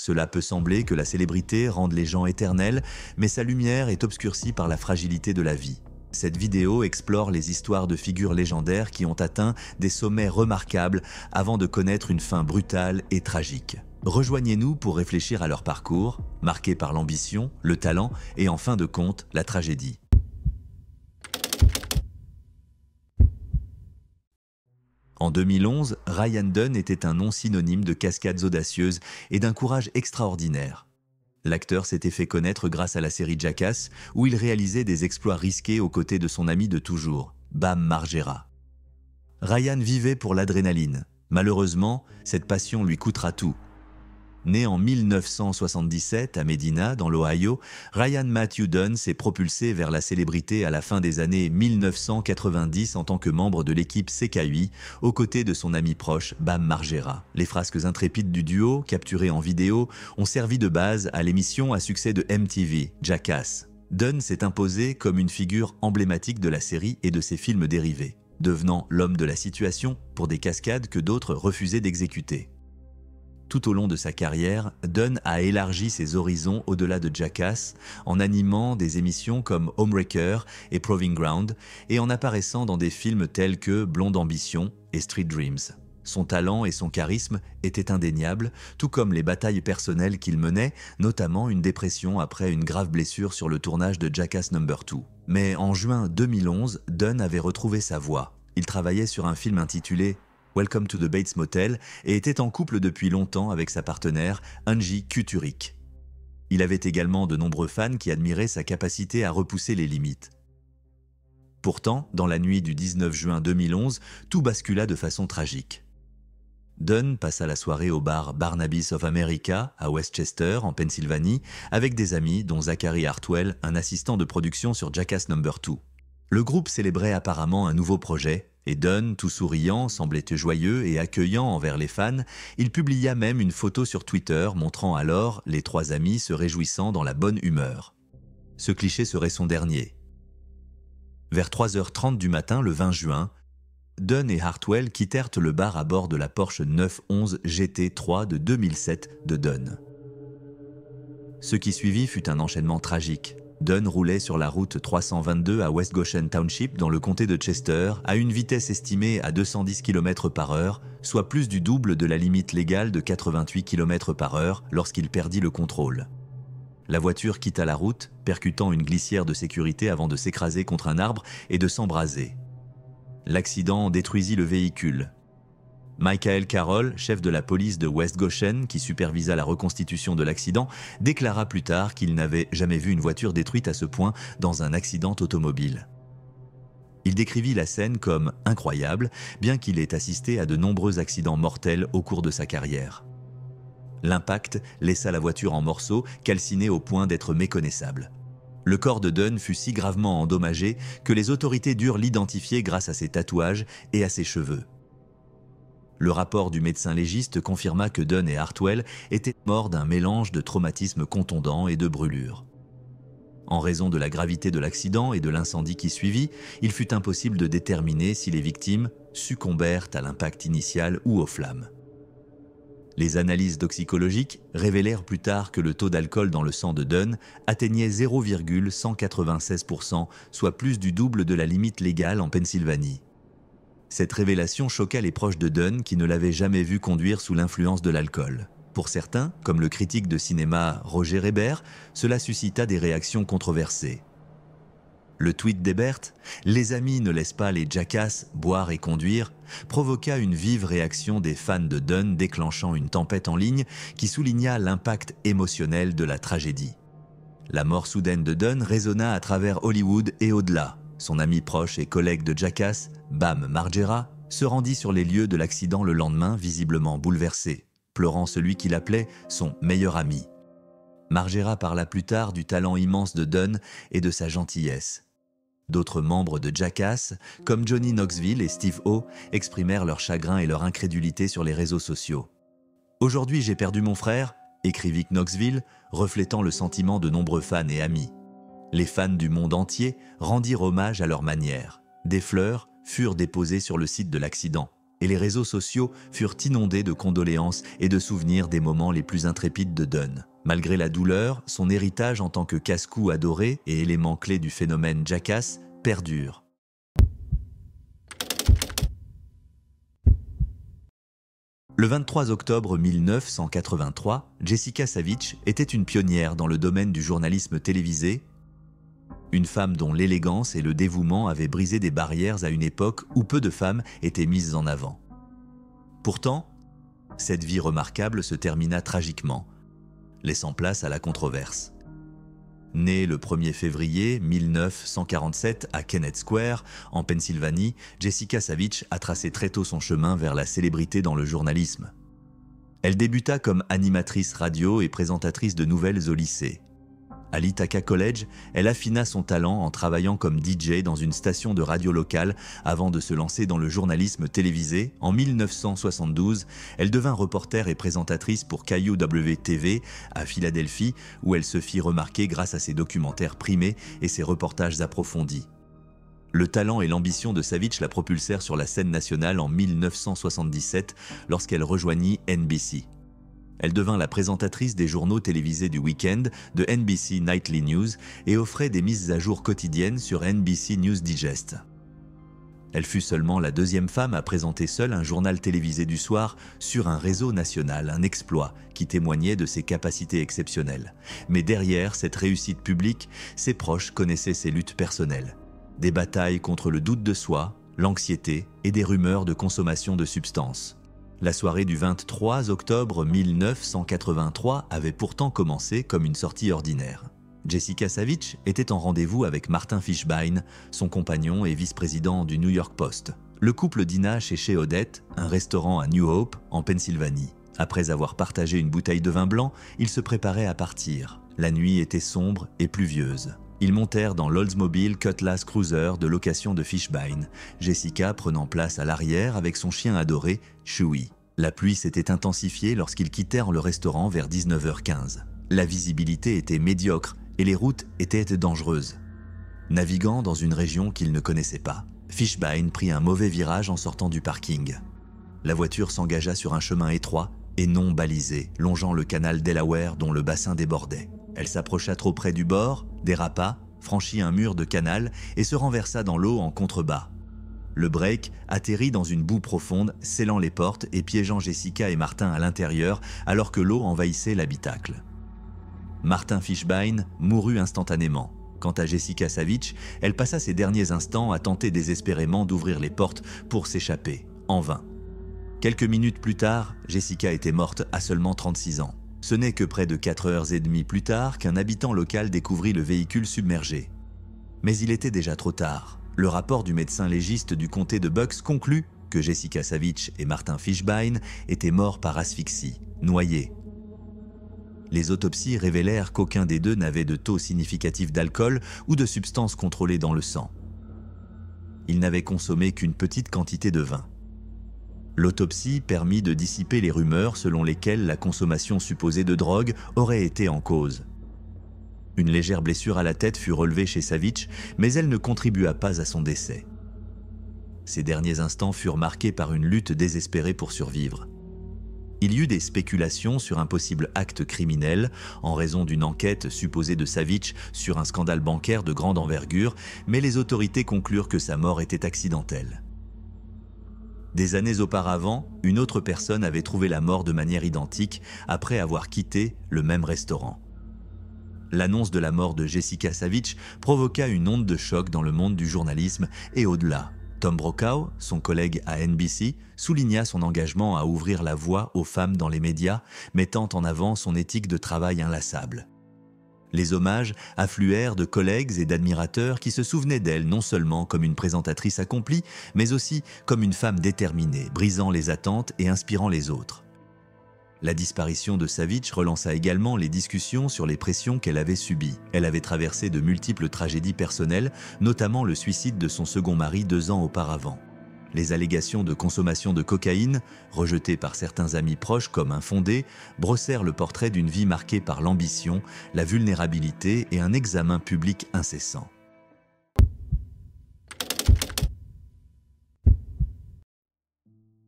Cela peut sembler que la célébrité rende les gens éternels, mais sa lumière est obscurcie par la fragilité de la vie. Cette vidéo explore les histoires de figures légendaires qui ont atteint des sommets remarquables avant de connaître une fin brutale et tragique. Rejoignez-nous pour réfléchir à leur parcours, marqué par l'ambition, le talent et en fin de compte, la tragédie. En 2011, Ryan Dunn était un nom synonyme de cascades audacieuses et d'un courage extraordinaire. L'acteur s'était fait connaître grâce à la série Jackass, où il réalisait des exploits risqués aux côtés de son ami de toujours, Bam Margera. Ryan vivait pour l'adrénaline. Malheureusement, cette passion lui coûtera tout. Né en 1977 à Medina, dans l'Ohio, Ryan Matthew Dunn s'est propulsé vers la célébrité à la fin des années 1990 en tant que membre de l'équipe CKUI, aux côtés de son ami proche Bam Margera. Les frasques intrépides du duo, capturées en vidéo, ont servi de base à l'émission à succès de MTV, Jackass. Dunn s'est imposé comme une figure emblématique de la série et de ses films dérivés, devenant l'homme de la situation pour des cascades que d'autres refusaient d'exécuter. Tout au long de sa carrière, Dunn a élargi ses horizons au-delà de Jackass en animant des émissions comme Homewrecker et Proving Ground et en apparaissant dans des films tels que Blonde Ambition et Street Dreams. Son talent et son charisme étaient indéniables, tout comme les batailles personnelles qu'il menait, notamment une dépression après une grave blessure sur le tournage de Jackass No. 2. Mais en juin 2011, Dunn avait retrouvé sa voie. Il travaillait sur un film intitulé Welcome to the Bates Motel et était en couple depuis longtemps avec sa partenaire Angie Kuturik. Il avait également de nombreux fans qui admiraient sa capacité à repousser les limites. Pourtant, dans la nuit du 19 juin 2011, tout bascula de façon tragique. Dunn passa la soirée au bar Barnaby's of America à Westchester, en Pennsylvanie, avec des amis dont Zachary Hartwell, un assistant de production sur Jackass No. 2. Le groupe célébrait apparemment un nouveau projet, et Dunn, tout souriant, semblait joyeux et accueillant envers les fans. Il publia même une photo sur Twitter montrant alors les trois amis se réjouissant dans la bonne humeur. Ce cliché serait son dernier. Vers 3h30 du matin, le 20 juin, Dunn et Hartwell quittèrent le bar à bord de la Porsche 911 GT3 de 2007 de Dunn. Ce qui suivit fut un enchaînement tragique. Dunn roulait sur la route 322 à West Goshen Township dans le comté de Chester à une vitesse estimée à 210 km/h, soit plus du double de la limite légale de 88 km/h lorsqu'il perdit le contrôle. La voiture quitta la route, percutant une glissière de sécurité avant de s'écraser contre un arbre et de s'embraser. L'accident détruisit le véhicule. Michael Carroll, chef de la police de West Goshen, qui supervisa la reconstitution de l'accident, déclara plus tard qu'il n'avait jamais vu une voiture détruite à ce point dans un accident automobile. Il décrivit la scène comme incroyable, bien qu'il ait assisté à de nombreux accidents mortels au cours de sa carrière. L'impact laissa la voiture en morceaux, calcinée au point d'être méconnaissable. Le corps de Dunn fut si gravement endommagé que les autorités durent l'identifier grâce à ses tatouages et à ses cheveux. Le rapport du médecin légiste confirma que Dunn et Hartwell étaient morts d'un mélange de traumatisme contondant et de brûlures. En raison de la gravité de l'accident et de l'incendie qui suivit, il fut impossible de déterminer si les victimes succombèrent à l'impact initial ou aux flammes. Les analyses toxicologiques révélèrent plus tard que le taux d'alcool dans le sang de Dunn atteignait 0,196%, soit plus du double de la limite légale en Pennsylvanie. Cette révélation choqua les proches de Dunn qui ne l'avaient jamais vu conduire sous l'influence de l'alcool. Pour certains, comme le critique de cinéma Roger Ebert, cela suscita des réactions controversées. Le tweet d'Ebert, « Les amis ne laissent pas les Jackass boire et conduire », provoqua une vive réaction des fans de Dunn déclenchant une tempête en ligne qui souligna l'impact émotionnel de la tragédie. La mort soudaine de Dunn résonna à travers Hollywood et au-delà. Son ami proche et collègue de Jackass, Bam Margera, se rendit sur les lieux de l'accident le lendemain visiblement bouleversé, pleurant celui qu'il appelait son meilleur ami. Margera parla plus tard du talent immense de Dunn et de sa gentillesse. D'autres membres de Jackass, comme Johnny Knoxville et Steve O, exprimèrent leur chagrin et leur incrédulité sur les réseaux sociaux. « Aujourd'hui, j'ai perdu mon frère », écrivit Knoxville, reflétant le sentiment de nombreux fans et amis. Les fans du monde entier rendirent hommage à leur manière. Des fleurs furent déposées sur le site de l'accident. et les réseaux sociaux furent inondés de condoléances et de souvenirs des moments les plus intrépides de Dunn. Malgré la douleur, son héritage en tant que casse-cou adoré et élément clé du phénomène Jackass perdure. Le 23 octobre 1983, Jessica Savitch était une pionnière dans le domaine du journalisme télévisé, une femme dont l'élégance et le dévouement avaient brisé des barrières à une époque où peu de femmes étaient mises en avant. Pourtant, cette vie remarquable se termina tragiquement, laissant place à la controverse. Née le 1er février 1947 à Kennett Square, en Pennsylvanie, Jessica Savitch a tracé très tôt son chemin vers la célébrité dans le journalisme. Elle débuta comme animatrice radio et présentatrice de nouvelles au lycée. À l'Ithaca College, elle affina son talent en travaillant comme DJ dans une station de radio locale avant de se lancer dans le journalisme télévisé. En 1972, elle devint reporter et présentatrice pour KUW-TV à Philadelphie, où elle se fit remarquer grâce à ses documentaires primés et ses reportages approfondis. Le talent et l'ambition de Savitch la propulsèrent sur la scène nationale en 1977 lorsqu'elle rejoignit NBC. Elle devint la présentatrice des journaux télévisés du week-end de NBC Nightly News et offrait des mises à jour quotidiennes sur NBC News Digest. Elle fut seulement la deuxième femme à présenter seule un journal télévisé du soir sur un réseau national, un exploit qui témoignait de ses capacités exceptionnelles. Mais derrière cette réussite publique, ses proches connaissaient ses luttes personnelles. Des batailles contre le doute de soi, l'anxiété et des rumeurs de consommation de substances. La soirée du 23 octobre 1983 avait pourtant commencé comme une sortie ordinaire. Jessica Savitch était en rendez-vous avec Martin Fishbein, son compagnon et vice-président du New York Post. Le couple dîna chez Odette, un restaurant à New Hope, en Pennsylvanie. Après avoir partagé une bouteille de vin blanc, ils se préparaient à partir. La nuit était sombre et pluvieuse. Ils montèrent dans l'Oldsmobile Cutlass Cruiser de location de Fishbein, Jessica prenant place à l'arrière avec son chien adoré, Chewie. La pluie s'était intensifiée lorsqu'ils quittèrent le restaurant vers 19h15. La visibilité était médiocre et les routes étaient dangereuses. Naviguant dans une région qu'ils ne connaissaient pas, Fishbein prit un mauvais virage en sortant du parking. La voiture s'engagea sur un chemin étroit et non balisé, longeant le canal Delaware dont le bassin débordait. Elle s'approcha trop près du bord, dérapa, franchit un mur de canal et se renversa dans l'eau en contrebas. Le break atterrit dans une boue profonde, scellant les portes et piégeant Jessica et Martin à l'intérieur alors que l'eau envahissait l'habitacle. Martin Fishbein mourut instantanément. Quant à Jessica Savitch, elle passa ses derniers instants à tenter désespérément d'ouvrir les portes pour s'échapper, en vain. Quelques minutes plus tard, Jessica était morte à seulement 36 ans. Ce n'est que près de 4h30 plus tard qu'un habitant local découvrit le véhicule submergé. Mais il était déjà trop tard. Le rapport du médecin légiste du comté de Bucks conclut que Jessica Savitch et Martin Fishbein étaient morts par asphyxie, noyés. Les autopsies révélèrent qu'aucun des deux n'avait de taux significatif d'alcool ou de substances contrôlées dans le sang. Ils n'avaient consommé qu'une petite quantité de vin. L'autopsie permit de dissiper les rumeurs selon lesquelles la consommation supposée de drogue aurait été en cause. Une légère blessure à la tête fut relevée chez Savitch, mais elle ne contribua pas à son décès. Ses derniers instants furent marqués par une lutte désespérée pour survivre. Il y eut des spéculations sur un possible acte criminel en raison d'une enquête supposée de Savitch sur un scandale bancaire de grande envergure, mais les autorités conclurent que sa mort était accidentelle. Des années auparavant, une autre personne avait trouvé la mort de manière identique après avoir quitté le même restaurant. L'annonce de la mort de Jessica Savitch provoqua une onde de choc dans le monde du journalisme et au-delà. Tom Brokaw, son collègue à NBC, souligna son engagement à ouvrir la voie aux femmes dans les médias, mettant en avant son éthique de travail inlassable. Les hommages affluèrent de collègues et d'admirateurs qui se souvenaient d'elle non seulement comme une présentatrice accomplie, mais aussi comme une femme déterminée, brisant les attentes et inspirant les autres. La disparition de Savitch relança également les discussions sur les pressions qu'elle avait subies. Elle avait traversé de multiples tragédies personnelles, notamment le suicide de son second mari 2 ans auparavant. Les allégations de consommation de cocaïne, rejetées par certains amis proches comme infondées, brossèrent le portrait d'une vie marquée par l'ambition, la vulnérabilité et un examen public incessant.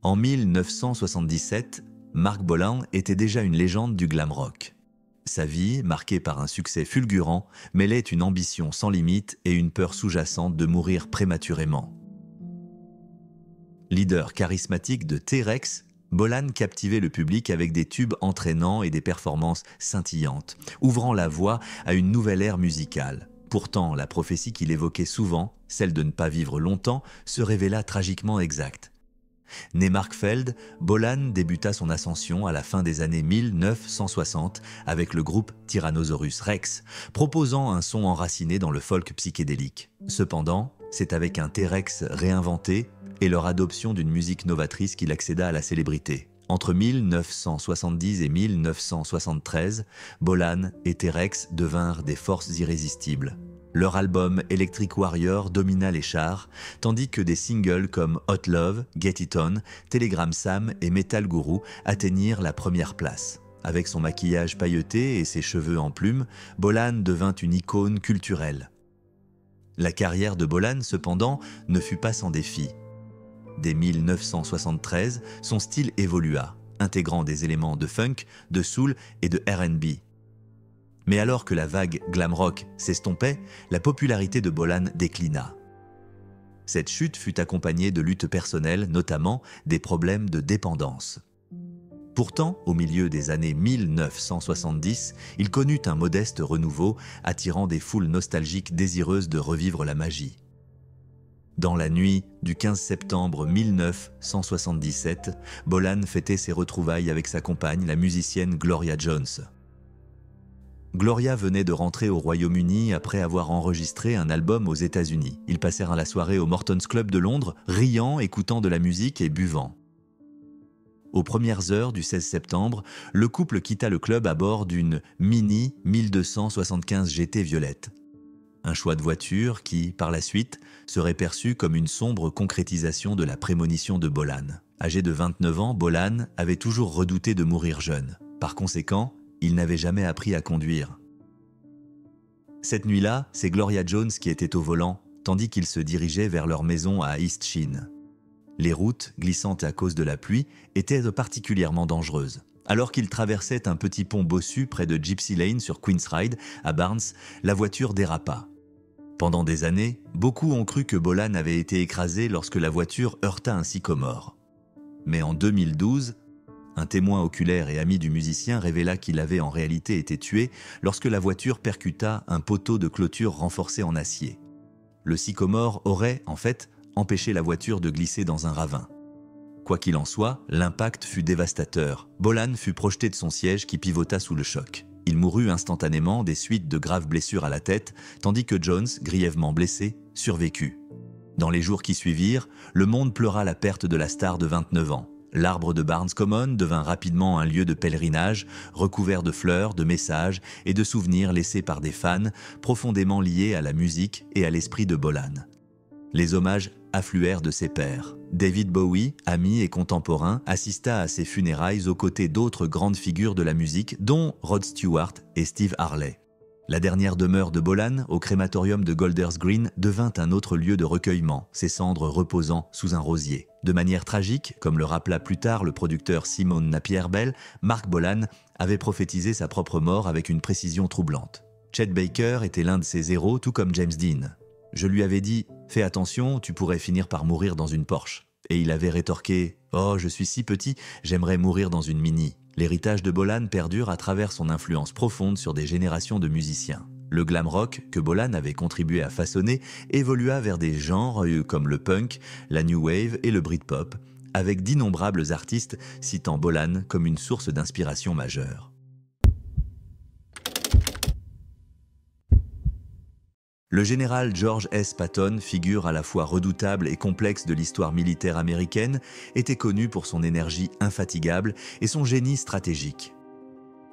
En 1977, Marc Bolan était déjà une légende du glam rock. Sa vie, marquée par un succès fulgurant, mêlait une ambition sans limite et une peur sous-jacente de mourir prématurément. Leader charismatique de T-Rex, Bolan captivait le public avec des tubes entraînants et des performances scintillantes, ouvrant la voie à une nouvelle ère musicale. Pourtant, la prophétie qu'il évoquait souvent, celle de ne pas vivre longtemps, se révéla tragiquement exacte. Né Mark Feld, Bolan débuta son ascension à la fin des années 1960 avec le groupe Tyrannosaurus Rex, proposant un son enraciné dans le folk psychédélique. Cependant, c'est avec un T-Rex réinventé et leur adoption d'une musique novatrice qu'il accéda à la célébrité. Entre 1970 et 1973, Bolan et T-Rex devinrent des forces irrésistibles. Leur album Electric Warrior domina les charts, tandis que des singles comme Hot Love, Get It On, Telegram Sam et Metal Guru atteignirent la première place. Avec son maquillage pailleté et ses cheveux en plumes, Bolan devint une icône culturelle. La carrière de Bolan, cependant, ne fut pas sans défis. Dès 1973, son style évolua, intégrant des éléments de funk, de soul et de R&B. Mais alors que la vague glam rock s'estompait, la popularité de Bolan déclina. Cette chute fut accompagnée de luttes personnelles, notamment des problèmes de dépendance. Pourtant, au milieu des années 1970, il connut un modeste renouveau, attirant des foules nostalgiques désireuses de revivre la magie. Dans la nuit du 15 septembre 1977, Bolan fêtait ses retrouvailles avec sa compagne, la musicienne Gloria Jones. Gloria venait de rentrer au Royaume-Uni après avoir enregistré un album aux États-Unis. Ils passèrent la soirée au Morton's Club de Londres, riant, écoutant de la musique et buvant. Aux premières heures du 16 septembre, le couple quitta le club à bord d'une Mini 1275 GT violette. Un choix de voiture qui, par la suite, serait perçu comme une sombre concrétisation de la prémonition de Bolan. Âgé de 29 ans, Bolan avait toujours redouté de mourir jeune. Par conséquent, il n'avait jamais appris à conduire. Cette nuit-là, c'est Gloria Jones qui était au volant, tandis qu'ils se dirigeaient vers leur maison à East Sheen. Les routes, glissantes à cause de la pluie, étaient particulièrement dangereuses. Alors qu'ils traversaient un petit pont bossu près de Gypsy Lane sur Queen's Ride, à Barnes, la voiture dérapa. Pendant des années, beaucoup ont cru que Bolan avait été écrasé lorsque la voiture heurta un sycomore. Mais en 2012, un témoin oculaire et ami du musicien révéla qu'il avait en réalité été tué lorsque la voiture percuta un poteau de clôture renforcé en acier. Le sycomore aurait, en fait, empêché la voiture de glisser dans un ravin. Quoi qu'il en soit, l'impact fut dévastateur. Bolan fut projeté de son siège qui pivota sous le choc. Il mourut instantanément des suites de graves blessures à la tête, tandis que Jones, grièvement blessé, survécut. Dans les jours qui suivirent, le monde pleura la perte de la star de 29 ans. L'arbre de Barnes Common devint rapidement un lieu de pèlerinage, recouvert de fleurs, de messages et de souvenirs laissés par des fans profondément liés à la musique et à l'esprit de Bolan. Les hommages affluèrent de ses pairs. David Bowie, ami et contemporain, assista à ses funérailles aux côtés d'autres grandes figures de la musique, dont Rod Stewart et Steve Harley. La dernière demeure de Bolan, au crématorium de Golders Green, devint un autre lieu de recueillement, ses cendres reposant sous un rosier. De manière tragique, comme le rappela plus tard le producteur Simon Napier-Bell, Marc Bolan avait prophétisé sa propre mort avec une précision troublante. Chet Baker était l'un de ses héros, tout comme James Dean. Je lui avais dit « Fais attention, tu pourrais finir par mourir dans une Porsche ». Et il avait rétorqué « Oh, je suis si petit, j'aimerais mourir dans une Mini ». L'héritage de Bolan perdure à travers son influence profonde sur des générations de musiciens. Le glam rock, que Bolan avait contribué à façonner, évolua vers des genres comme le punk, la new wave et le britpop, avec d'innombrables artistes citant Bolan comme une source d'inspiration majeure. Le général George S. Patton, figure à la fois redoutable et complexe de l'histoire militaire américaine, était connu pour son énergie infatigable et son génie stratégique.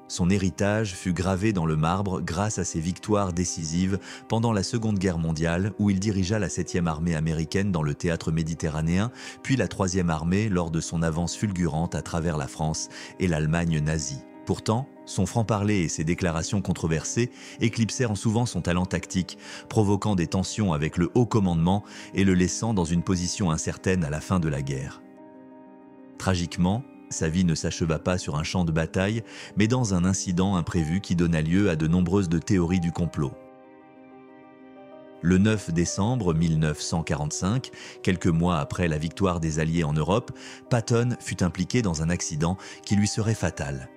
Son héritage fut gravé dans le marbre grâce à ses victoires décisives pendant la Seconde Guerre mondiale, où il dirigea la 7e armée américaine dans le théâtre méditerranéen, puis la 3e armée lors de son avance fulgurante à travers la France et l'Allemagne nazie. Pourtant, son franc-parler et ses déclarations controversées éclipsèrent souvent son talent tactique, provoquant des tensions avec le haut commandement et le laissant dans une position incertaine à la fin de la guerre. Tragiquement, sa vie ne s'acheva pas sur un champ de bataille, mais dans un incident imprévu qui donna lieu à de nombreuses théories du complot. Le 9 décembre 1945, quelques mois après la victoire des Alliés en Europe, Patton fut impliqué dans un accident qui lui serait fatal.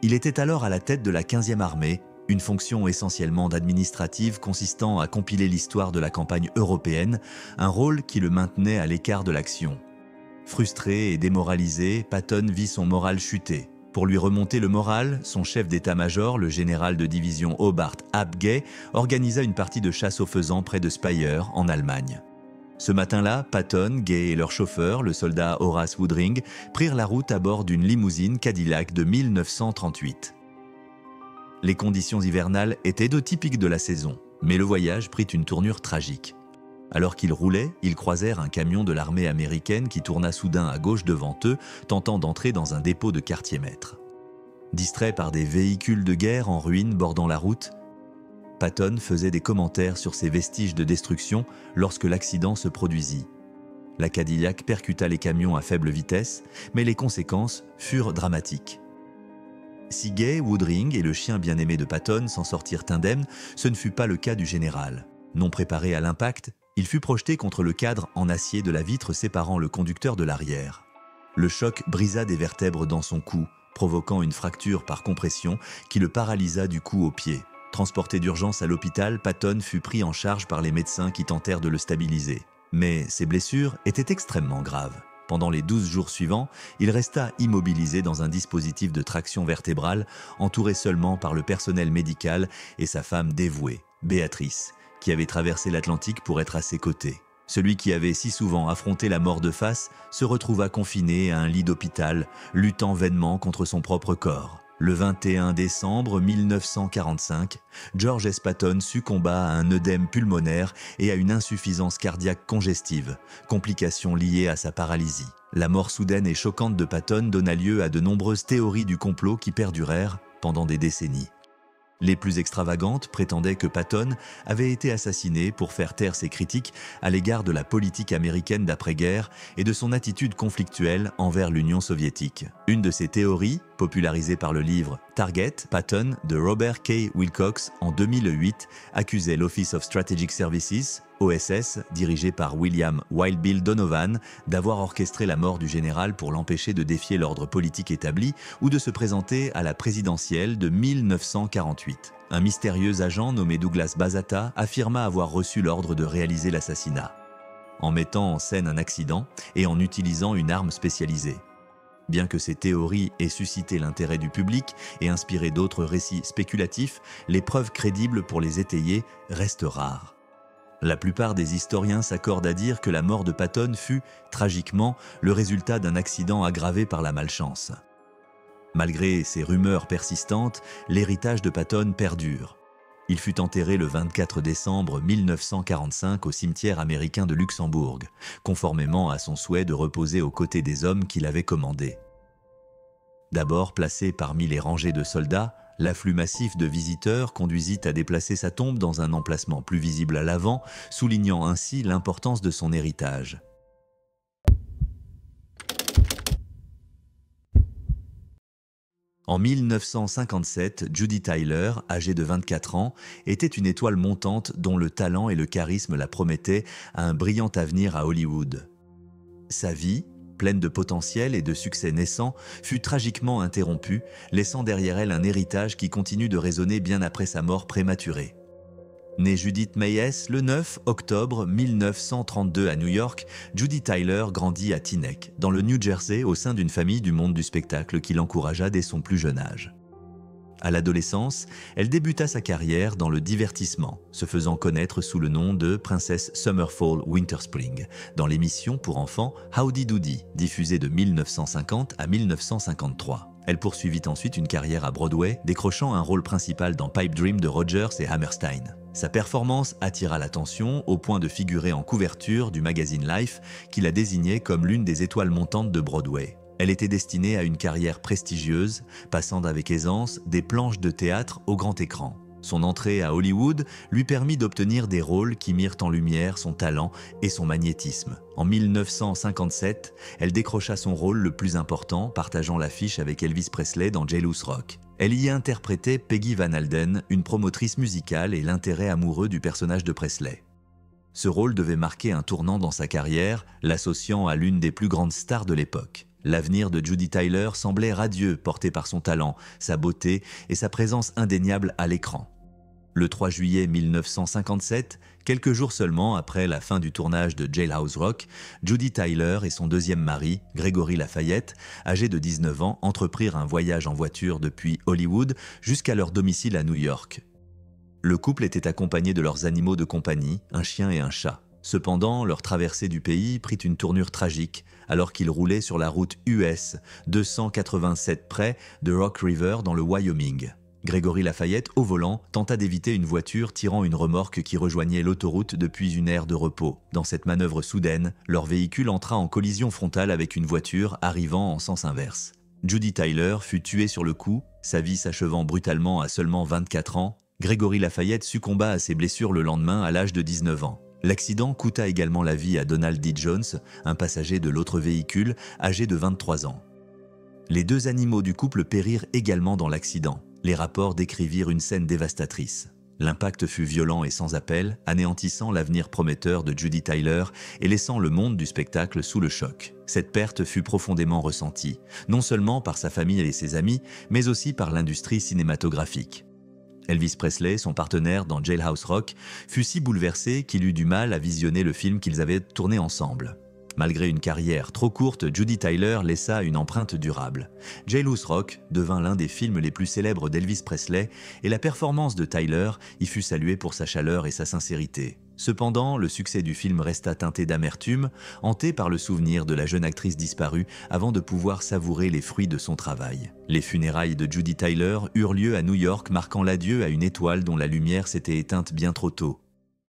Il était alors à la tête de la 15e armée, une fonction essentiellement administrative consistant à compiler l'histoire de la campagne européenne, un rôle qui le maintenait à l'écart de l'action. Frustré et démoralisé, Patton vit son moral chuter. Pour lui remonter le moral, son chef d'état-major, le général de division Hobart Ap Gay, organisa une partie de chasse aux faisans près de Speyer, en Allemagne. Ce matin-là, Patton, Gay et leur chauffeur, le soldat Horace Woodring, prirent la route à bord d'une limousine Cadillac de 1938. Les conditions hivernales étaient de typiques de la saison, mais le voyage prit une tournure tragique. Alors qu'ils roulaient, ils croisèrent un camion de l'armée américaine qui tourna soudain à gauche devant eux, tentant d'entrer dans un dépôt de quartier-maître. Distrait par des véhicules de guerre en ruine bordant la route, Patton faisait des commentaires sur ces vestiges de destruction lorsque l'accident se produisit. La Cadillac percuta les camions à faible vitesse, mais les conséquences furent dramatiques. Si Gay, Woodring et le chien bien-aimé de Patton s'en sortirent indemnes, ce ne fut pas le cas du général. Non préparé à l'impact, il fut projeté contre le cadre en acier de la vitre séparant le conducteur de l'arrière. Le choc brisa des vertèbres dans son cou, provoquant une fracture par compression qui le paralysa du cou aux pieds. Transporté d'urgence à l'hôpital, Patton fut pris en charge par les médecins qui tentèrent de le stabiliser. Mais ses blessures étaient extrêmement graves. Pendant les 12 jours suivants, il resta immobilisé dans un dispositif de traction vertébrale, entouré seulement par le personnel médical et sa femme dévouée, Béatrice, qui avait traversé l'Atlantique pour être à ses côtés. Celui qui avait si souvent affronté la mort de face se retrouva confiné à un lit d'hôpital, luttant vainement contre son propre corps. Le 21 décembre 1945, George S. Patton succomba à un œdème pulmonaire et à une insuffisance cardiaque congestive, complication liée à sa paralysie. La mort soudaine et choquante de Patton donna lieu à de nombreuses théories du complot qui perdurèrent pendant des décennies. Les plus extravagantes prétendaient que Patton avait été assassiné pour faire taire ses critiques à l'égard de la politique américaine d'après-guerre et de son attitude conflictuelle envers l'Union soviétique. Une de ces théories, popularisée par le livre Target, Patton de Robert K. Wilcox en 2008, accusait l'Office of Strategic Services, OSS, dirigé par William Wild Bill Donovan, d'avoir orchestré la mort du général pour l'empêcher de défier l'ordre politique établi ou de se présenter à la présidentielle de 1948. Un mystérieux agent nommé Douglas Bazata affirma avoir reçu l'ordre de réaliser l'assassinat, en mettant en scène un accident et en utilisant une arme spécialisée. Bien que ces théories aient suscité l'intérêt du public et inspiré d'autres récits spéculatifs, les preuves crédibles pour les étayer restent rares. La plupart des historiens s'accordent à dire que la mort de Patton fut, tragiquement, le résultat d'un accident aggravé par la malchance. Malgré ces rumeurs persistantes, l'héritage de Patton perdure. Il fut enterré le 24 décembre 1945 au cimetière américain de Luxembourg, conformément à son souhait de reposer aux côtés des hommes qu'il avait commandés. D'abord placé parmi les rangées de soldats, l'afflux massif de visiteurs conduisit à déplacer sa tombe dans un emplacement plus visible à l'avant, soulignant ainsi l'importance de son héritage. En 1957, Judy Tyler, âgée de 24 ans, était une étoile montante dont le talent et le charisme la promettaient à un brillant avenir à Hollywood. Sa vie, pleine de potentiel et de succès naissants, fut tragiquement interrompue, laissant derrière elle un héritage qui continue de résonner bien après sa mort prématurée. Née Judith Mayes le 9 octobre 1932 à New York, Judy Tyler grandit à Teaneck, dans le New Jersey, au sein d'une famille du monde du spectacle qui l'encouragea dès son plus jeune âge. À l'adolescence, elle débuta sa carrière dans le divertissement, se faisant connaître sous le nom de Princess Summer Fall Winter Spring, dans l'émission pour enfants Howdy Doody, diffusée de 1950 à 1953. Elle poursuivit ensuite une carrière à Broadway, décrochant un rôle principal dans Pipe Dream de Rodgers et Hammerstein. Sa performance attira l'attention au point de figurer en couverture du magazine Life, qui la désignait comme l'une des étoiles montantes de Broadway. Elle était destinée à une carrière prestigieuse, passant avec aisance des planches de théâtre au grand écran. Son entrée à Hollywood lui permit d'obtenir des rôles qui mirent en lumière son talent et son magnétisme. En 1957, elle décrocha son rôle le plus important, partageant l'affiche avec Elvis Presley dans Jailhouse Rock. Elle y interprétait Peggy Van Alden, une promotrice musicale et l'intérêt amoureux du personnage de Presley. Ce rôle devait marquer un tournant dans sa carrière, l'associant à l'une des plus grandes stars de l'époque. L'avenir de Judy Tyler semblait radieux, porté par son talent, sa beauté et sa présence indéniable à l'écran. Le 3 juillet 1957, quelques jours seulement après la fin du tournage de Jailhouse Rock, Judy Tyler et son deuxième mari, Gregory Lafayette, âgé de 19 ans, entreprirent un voyage en voiture depuis Hollywood jusqu'à leur domicile à New York. Le couple était accompagné de leurs animaux de compagnie, un chien et un chat. Cependant, leur traversée du pays prit une tournure tragique alors qu'ils roulaient sur la route US 287 près de Rock River dans le Wyoming. Gregory Lafayette, au volant, tenta d'éviter une voiture tirant une remorque qui rejoignait l'autoroute depuis une aire de repos. Dans cette manœuvre soudaine, leur véhicule entra en collision frontale avec une voiture arrivant en sens inverse. Judy Tyler fut tuée sur le coup, sa vie s'achevant brutalement à seulement 24 ans. Gregory Lafayette succomba à ses blessures le lendemain à l'âge de 19 ans. L'accident coûta également la vie à Donald D. Jones, un passager de l'autre véhicule, âgé de 23 ans. Les deux animaux du couple périrent également dans l'accident. Les rapports décrivirent une scène dévastatrice. L'impact fut violent et sans appel, anéantissant l'avenir prometteur de Judy Tyler et laissant le monde du spectacle sous le choc. Cette perte fut profondément ressentie, non seulement par sa famille et ses amis, mais aussi par l'industrie cinématographique. Elvis Presley, son partenaire dans Jailhouse Rock, fut si bouleversé qu'il eut du mal à visionner le film qu'ils avaient tourné ensemble. Malgré une carrière trop courte, Judy Tyler laissa une empreinte durable. Jailhouse Rock devint l'un des films les plus célèbres d'Elvis Presley et la performance de Tyler y fut saluée pour sa chaleur et sa sincérité. Cependant, le succès du film resta teinté d'amertume, hanté par le souvenir de la jeune actrice disparue avant de pouvoir savourer les fruits de son travail. Les funérailles de Judy Tyler eurent lieu à New York, marquant l'adieu à une étoile dont la lumière s'était éteinte bien trop tôt.